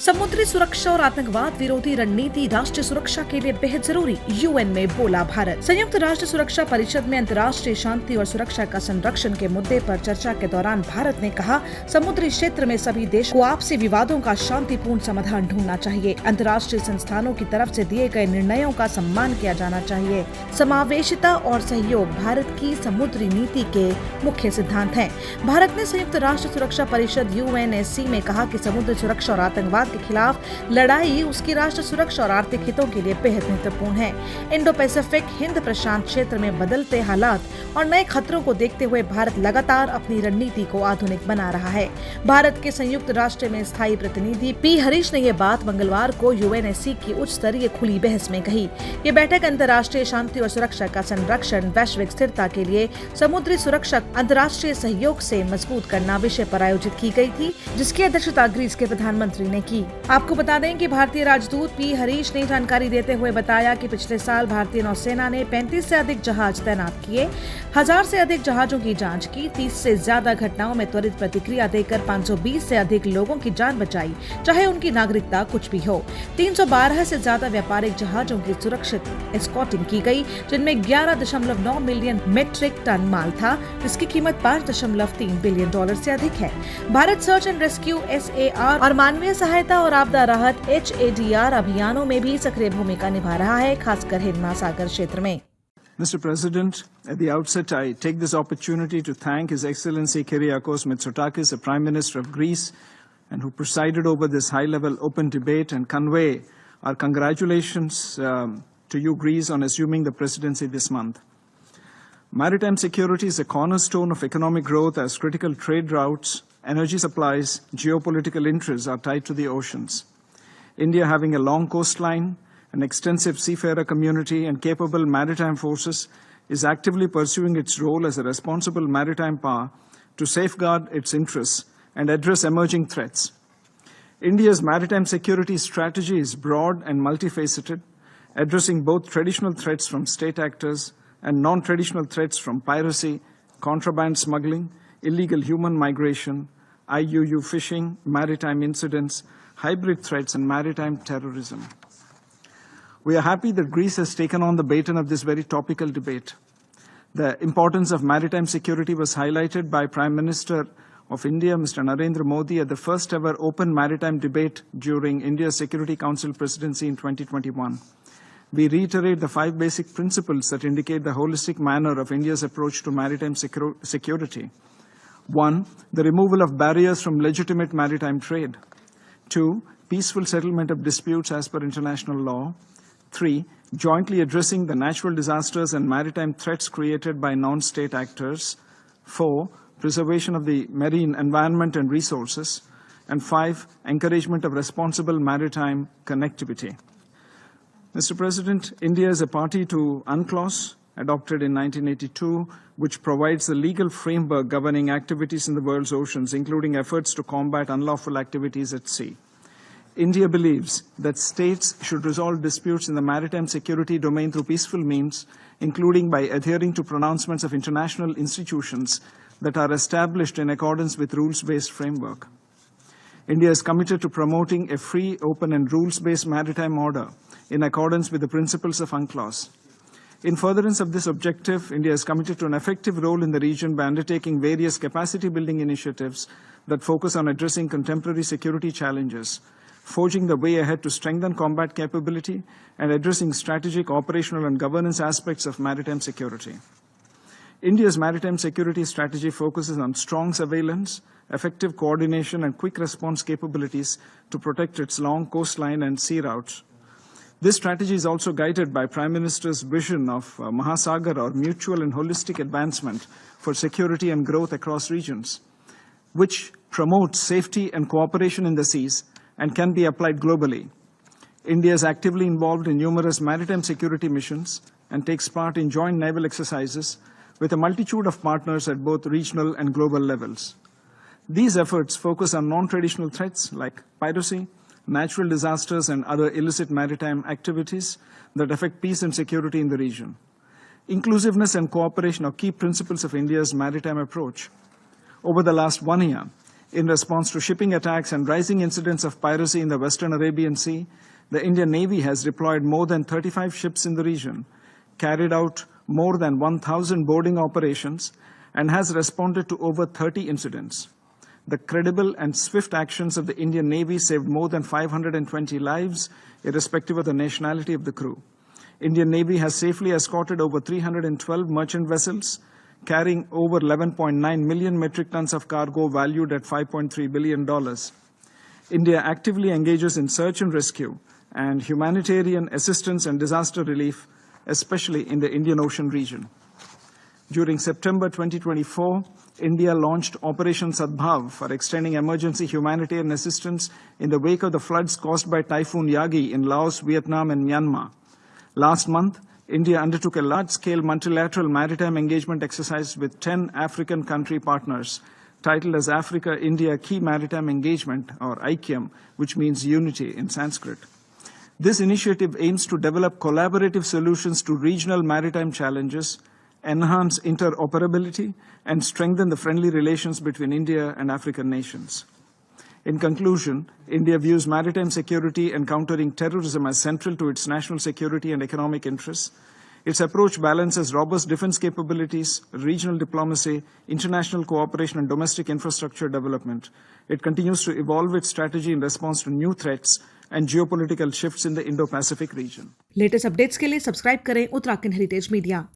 समुद्री सुरक्षा और आतंकवाद विरोधी रणनीति राष्ट्रीय सुरक्षा के लिए बेहद जरूरी, यूएन में बोला भारत। संयुक्त राष्ट्र सुरक्षा परिषद में अंतर्राष्ट्रीय शांति और सुरक्षा का संरक्षण के मुद्दे पर चर्चा के दौरान भारत ने कहा, समुद्री क्षेत्र में सभी देशों को आपसी विवादों का शांतिपूर्ण समाधान ढूंढना चाहिए। अंतर्राष्ट्रीय संस्थानों की तरफ से दिए गए निर्णयों का सम्मान किया जाना चाहिए। समावेशिता और सहयोग भारत की समुद्री नीति के मुख्य सिद्धांत हैं। भारत ने संयुक्त राष्ट्र सुरक्षा परिषद यूएनएससी में कहा कि समुद्री सुरक्षा और आतंकवाद के खिलाफ लड़ाई उसकी राष्ट्र सुरक्षा और आर्थिक हितों के लिए बेहद महत्वपूर्ण है। इंडो पैसिफिक हिंद प्रशांत क्षेत्र में बदलते हालात और नए खतरों को देखते हुए भारत लगातार अपनी रणनीति को आधुनिक बना रहा है। भारत के संयुक्त राष्ट्र में स्थायी प्रतिनिधि पी हरीश ने ये बात मंगलवार को यूएनएससी की उच्च स्तरीय खुली बहस में कही। ये बैठक अंतर्राष्ट्रीय शांति और सुरक्षा का संरक्षण, वैश्विक स्थिरता के लिए समुद्री सुरक्षा, अंतर्राष्ट्रीय सहयोग से मजबूत करना विषय पर आयोजित की गई थी, जिसकी अध्यक्षता ग्रीस के प्रधानमंत्री ने की। आपको बता दें कि भारतीय राजदूत पी हरीश ने जानकारी देते हुए बताया कि पिछले साल भारतीय नौसेना ने 35 से अधिक जहाज तैनात किए, 1000 से अधिक जहाजों की जांच की, 30 से ज्यादा घटनाओं में त्वरित प्रतिक्रिया देकर 520 से अधिक लोगों की जान बचाई, चाहे उनकी नागरिकता कुछ भी हो। 312 से ज्यादा व्यापारिक जहाजों की सुरक्षित एस्कॉर्टिंग की गई, जिनमें 11.9 मिलियन मीट्रिक टन माल था, जिसकी कीमत $5.3 बिलियन से अधिक है। Bharat search and rescue SAR और मानवीय सहायता और आपदा राहत HADR अभियानों में भी सक्रिय भूमिका निभा रहा है, खासकर हिंद महासागर क्षेत्र में। Mr. President, at the outset, I take this opportunity to thank His Excellency Kyriakos Mitsotakis, the Prime Minister of Greece, and who presided over this high-level open debate, and convey our congratulations to you, Greece, on assuming the presidency this month. Maritime security is a cornerstone of economic growth as critical trade routes, energy supplies, geopolitical interests are tied to the oceans. India, having a long coastline, an extensive seafarer community, and capable maritime forces, is actively pursuing its role as a responsible maritime power to safeguard its interests and address emerging threats. India's maritime security strategy is broad and multifaceted, addressing both traditional threats from state actors and non-traditional threats from piracy, contraband smuggling, illegal human migration, IUU fishing, maritime incidents, hybrid threats, and maritime terrorism. We are happy that Greece has taken on the baton of this very topical debate. The importance of maritime security was highlighted by Prime Minister of India, Mr. Narendra Modi, at the first ever open maritime debate during India's Security Council presidency in 2021. We reiterate the 5 basic principles that indicate the holistic manner of India's approach to maritime security. 1. The removal of barriers from legitimate maritime trade. 2. Peaceful settlement of disputes as per international law. 3. Jointly addressing the natural disasters and maritime threats created by non-state actors. 4. Preservation of the marine environment and resources. And 5. Encouragement of responsible maritime connectivity. Mr. President, India is a party to UNCLOS, adopted in 1982, which provides the legal framework governing activities in the world's oceans, including efforts to combat unlawful activities at sea. India believes that states should resolve disputes in the maritime security domain through peaceful means, including by adhering to pronouncements of international institutions that are established in accordance with rules-based framework. India is committed to promoting a free, open, and rules-based maritime order in accordance with the principles of UNCLOS. In furtherance of this objective, India is committed to an effective role in the region by undertaking various capacity-building initiatives that focus on addressing contemporary security challenges, forging the way ahead to strengthen combat capability, and addressing strategic, operational, and governance aspects of maritime security. India's maritime security strategy focuses on strong surveillance, effective coordination, and quick response capabilities to protect its long coastline and sea routes. This strategy is also guided by Prime Minister's vision of Mahasagar, or mutual and holistic advancement for security and growth across regions, which promotes safety and cooperation in the seas and can be applied globally. India is actively involved in numerous maritime security missions and takes part in joint naval exercises with a multitude of partners at both regional and global levels. These efforts focus on non-traditional threats like piracy, natural disasters, and other illicit maritime activities that affect peace and security in the region. Inclusiveness and cooperation are key principles of India's maritime approach. Over the last 1 year, In response to shipping attacks and rising incidents of piracy in the Western Arabian Sea, the Indian Navy has deployed more than 35 ships in the region, carried out more than 1,000 boarding operations, and has responded to over 30 incidents. The credible and swift actions of the Indian Navy saved more than 520 lives, irrespective of the nationality of the crew. Indian Navy has safely escorted over 312 merchant vessels, carrying over 11.9 million metric tons of cargo valued at $5.3 billion. India actively engages in search and rescue and humanitarian assistance and disaster relief, especially in the Indian Ocean region. During September 2024, India launched Operation Sadbhav for extending emergency humanitarian assistance in the wake of the floods caused by Typhoon Yagi in Laos, Vietnam, and Myanmar. Last month, India undertook a large-scale multilateral maritime engagement exercise with 10 African country partners, titled as Africa-India Key Maritime Engagement, or IKEM, which means unity in Sanskrit. This initiative aims to develop collaborative solutions to regional maritime challenges, enhance interoperability, and strengthen the friendly relations between India and African nations. In conclusion, India views maritime security and countering terrorism as central to its national security and economic interests. Its approach balances robust defense capabilities, regional diplomacy, international cooperation, and domestic infrastructure development. It continues to evolve its strategy in response to new threats and geopolitical shifts in the Indo-Pacific region. Latest updates के लिए subscribe करें Uttarakhand heritage media.